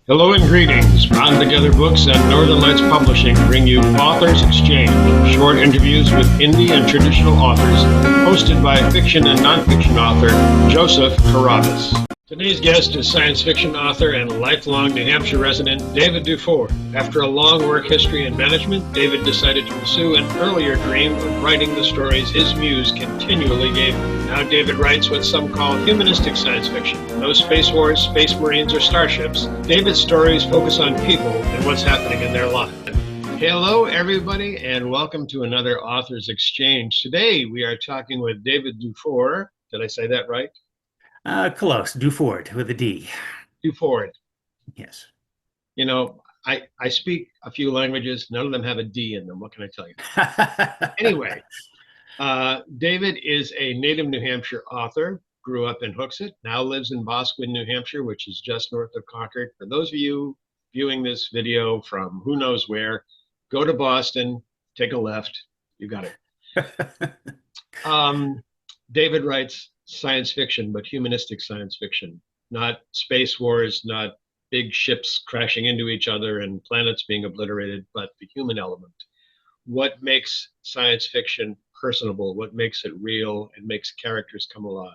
Hello and greetings. Bound Together Books and Northern Lights Publishing bring you Authors Exchange, short interviews with indie and traditional authors, hosted by fiction and nonfiction author Joseph Carabas. Today's guest is science fiction author and lifelong New Hampshire resident David Duford. After a long work history in management, David decided to pursue an earlier dream of writing the stories his muse continually gave him. Now David writes what some call humanistic science fiction. No space wars, space marines, or starships. David's stories focus on people and what's happening in their lives. Hello, everybody, and welcome to another Authors Exchange. Today, we are talking with David Duford. Did I say that right? Close. Duford with a D. Duford. Yes. You know, I speak a few languages. None of them have a D in them. What can I tell you? Anyway, David is a native New Hampshire author, grew up in Hooksett, now lives in Boscawen, New Hampshire, which is just north of Concord. For those of you viewing this video from who knows where, go to Boston, take a left. You got it. David writes science fiction, but humanistic science fiction, not space wars, not big ships crashing into each other and planets being obliterated, but the human element. What makes science fiction personable? What makes it real and makes characters come alive?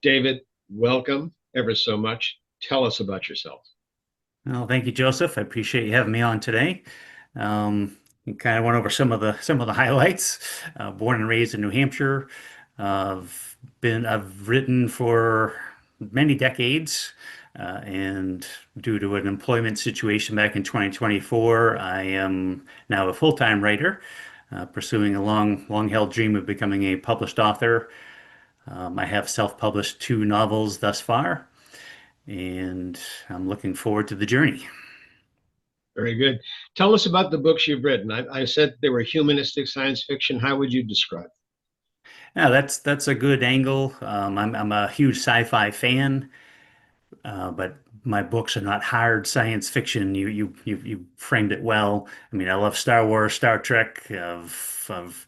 David, welcome ever so much. Tell us about yourself. Well, thank you, Joseph. I appreciate you having me on today. You kind of went over some of the highlights. Born and raised in New Hampshire. I've written for many decades, and due to an employment situation back in 2024, I am now a full-time writer, pursuing a long-held dream of becoming a published author. I have self-published 2 novels thus far, and I'm looking forward to the journey. Very good. Tell us about the books you've written. I said they were humanistic science fiction. How would you describe? Yeah, that's a good angle. I'm a huge sci-fi fan, but my books are not hard science fiction. You framed it well. I mean, I love Star Wars, Star Trek. I've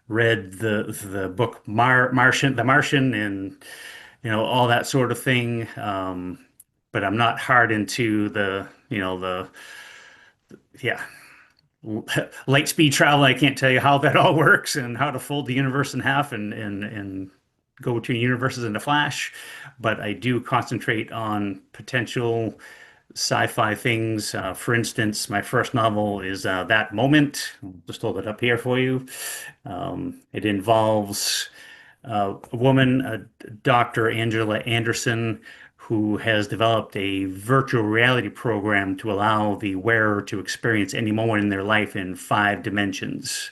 read the book The Martian, and all that sort of thing. But I'm not hard into the yeah, light speed travel. I can't tell you how that all works and how to fold the universe in half and go between universes in a flash. But I do concentrate on potential sci-fi things. For instance, my first novel is That Moment. I'll just hold it up here for you. It involves a woman, Dr. Angela Anderson, who has developed a virtual reality program to allow the wearer to experience any moment in their life in 5 dimensions.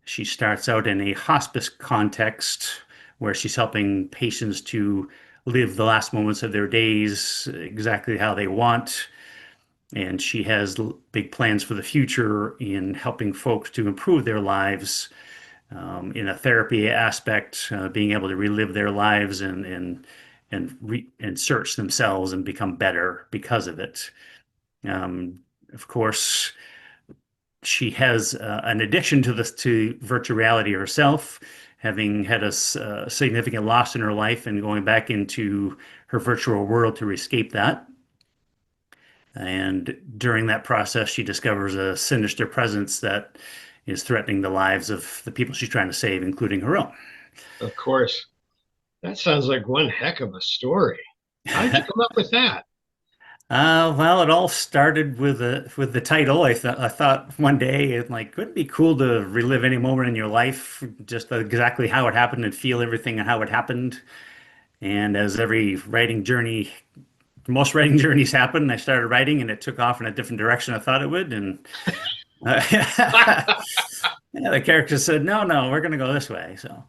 She starts out in a hospice context where she's helping patients to live the last moments of their days exactly how they want. And she has big plans for the future in helping folks to improve their lives, in a therapy aspect, being able to relive their lives and search themselves and become better because of it. Of course, she has an addiction to virtual reality herself, having had a significant loss in her life and going back into her virtual world to escape that. And during that process, she discovers a sinister presence that is threatening the lives of the people she's trying to save, including her own. Of course. That sounds like one heck of a story. How did you come up with that? Well, it all started with the title. I thought one day it like could it be cool to relive any moment in your life, just exactly how it happened and feel everything and how it happened. And as most writing journeys happen, I started writing and it took off in a different direction I thought it would. And yeah, the character said, "No, no, we're going to go this way." So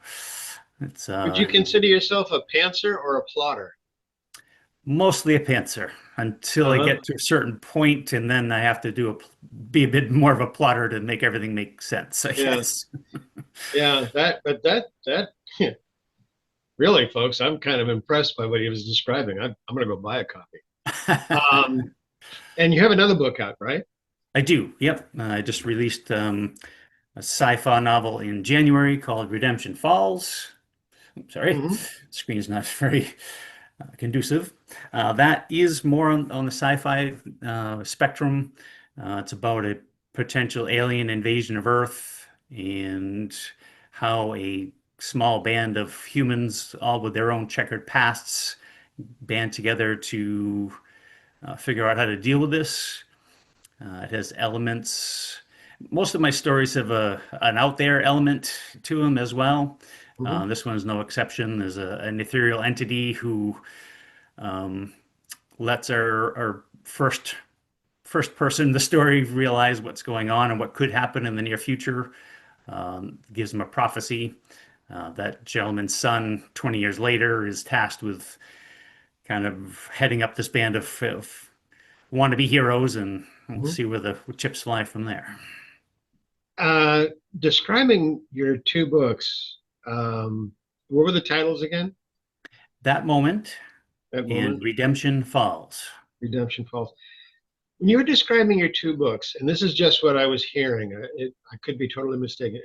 it's Would you consider yourself a pantser or a plotter? mostly a pantser until I Uh-huh. get to a certain point, and then I have to be a bit more of a plotter to make everything make sense, I Yeah, guess. yeah, that really, folks, I'm kind of impressed by what he was describing. I'm going to go buy a copy. Um, and you have another book out, right? I do. Yep. I just released a sci-fi novel in January called Redemption Falls. Sorry, Hmm. screen's not very conducive. That is more on the sci-fi spectrum. It's about a potential alien invasion of Earth and how a small band of humans, all with their own checkered pasts, band together to figure out how to deal with this. It has elements. Most of my stories have an out there element to them as well. Hmm. This one is no exception. There's an ethereal entity who lets our first person in the story realize what's going on and what could happen in the near future. Gives them a prophecy. That gentleman's son, 20 years later, is tasked with kind of heading up this band of wannabe heroes, and we'll Hmm. see where the chips fly from there. Uh, Describing your two books, what were the titles again? That moment That and moment, Redemption Falls. Redemption Falls. When you were describing your two books, and this is just what I was hearing, I could be totally mistaken.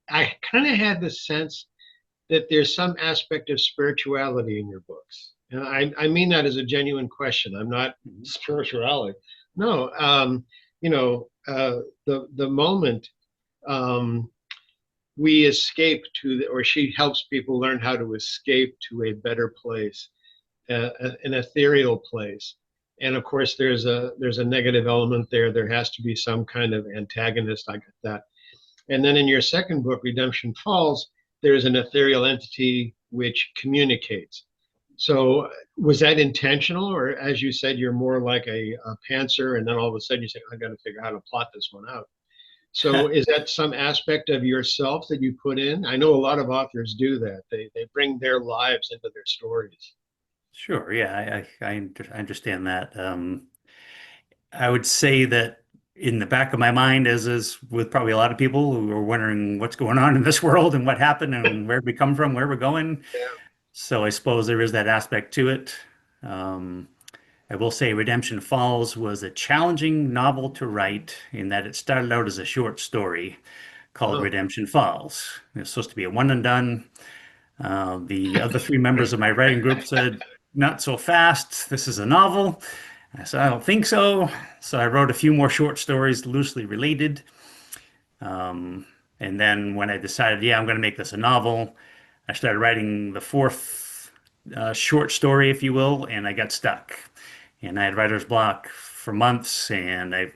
I kind of had the sense that there's some aspect of spirituality in your books, and I mean that as a genuine question. I'm not Mhm. spirituality. No, the moment um, we escape to the, or she helps people learn how to escape to a better place, an ethereal place. And of course, there's a negative element there. There has to be some kind of antagonist. I get that. And then in your second book, Redemption Falls, there's an ethereal entity which communicates. So was that intentional, or as you said, you're more like a pantser, and then all of a sudden you say, "I got to figure out how to plot this one out." So is that some aspect of yourself that you put in? I know a lot of authors do that. They bring their lives into their stories. Sure, yeah, I understand that. I would say that in the back of my mind, as is with probably a lot of people who are wondering what's going on in this world and what happened and where we come from, where we're going. Yeah. So I suppose there is that aspect to it. Um, I will say Redemption Falls was a challenging novel to write in that it started out as a short story called Oh, Redemption Falls. It was supposed to be a one and done. The other three members of my writing group said, not so fast. This is a novel. I said, I don't think so. So I wrote a few more short stories loosely related. Um, and then when I decided, yeah, I'm going to make this a novel, I started writing the fourth short story, if you will, and I got stuck. And I had writer's block for months, and I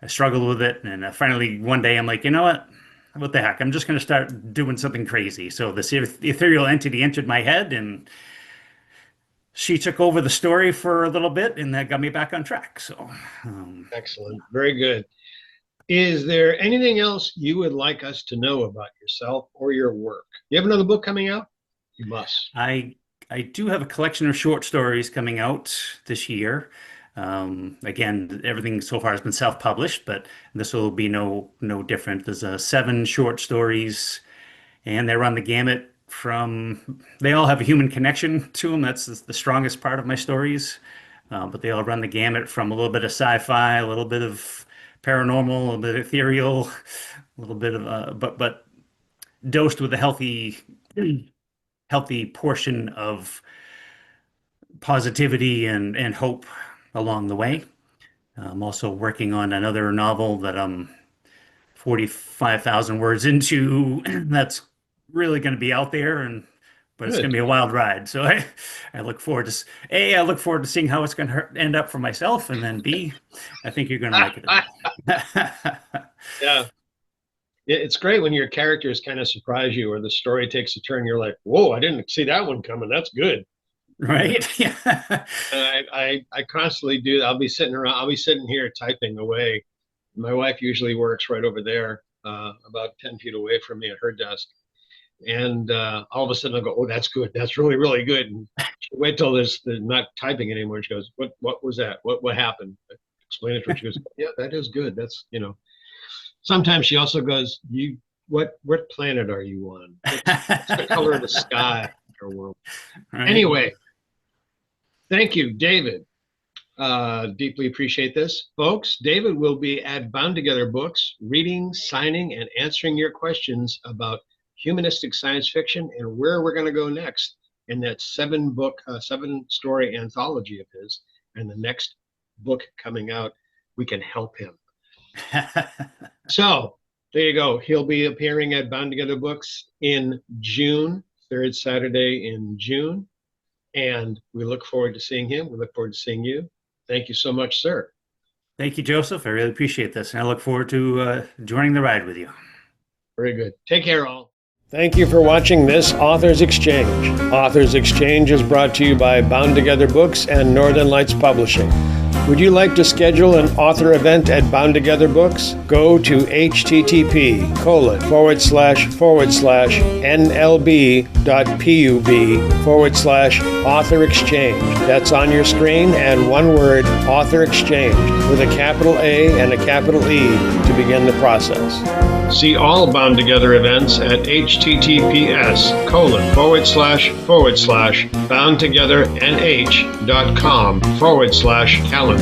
struggled with it. And finally, one day, I'm like, you know what the heck? I'm just going to start doing something crazy. So this ethereal entity entered my head, and she took over the story for a little bit, and that got me back on track. So, um, excellent. Very good. Is there anything else you would like us to know about yourself or your work? You have another book coming out? You must. I I do have a collection of short stories coming out this year. Again, everything so far has been self-published, but this will be no different. There's seven short stories, and they run the gamut from. They all have a human connection to them. That's the strongest part of my stories. But they all run the gamut from a little bit of sci-fi, a little bit of paranormal, a little bit of ethereal, a little bit of but dosed with a healthy portion of positivity and hope along the way. I'm also working on another novel that I'm 45,000 words into that's really going to be out there, and but it's going to Good. be a wild ride. So I look forward to I look forward to seeing how it's going to end up for myself, and then B, I think you're going to like it as well. Yeah. It's great when your characters kind of surprise you or the story takes a turn. You're like, whoa, I didn't see that one coming. That's good. You know, Right? Yeah. and I constantly do. I'll be sitting around, I'll be sitting here typing away. My wife usually works right over there, about 10 feet away from me at her desk. And all of a sudden I go, oh, that's good. That's really, really good. And she wait till there's not typing anymore. And she goes, what was that? What happened? I explain it to her. She goes, yeah, that is good. Sometimes she also goes, what planet are you on? What's the color of the sky in your world? Right. Anyway, thank you, David. Deeply appreciate this. Folks, David will be at Bound Together Books, reading, signing, and answering your questions about humanistic science fiction and where we're going to go next. in that seven-story anthology of his, and the next book coming out, we can help him. So there you go. He'll be appearing at Bound Together Books in June, third Saturday in June. And we look forward to seeing him. We look forward to seeing you. Thank you so much, sir. Thank you, Joseph. I really appreciate this. And I look forward to joining the ride with you. Very good. Take care, all. Thank you for watching this Authors Exchange. Authors Exchange is brought to you by Bound Together Books and Northern Lights Publishing. Would you like to schedule an author event at Bound Together Books? Go to http://nlb.pub/author exchange. That's on your screen, and one word, Author Exchange, with a capital A and a capital E to begin the process. See all Bound Together events at https://boundtogethernh.com/calendar.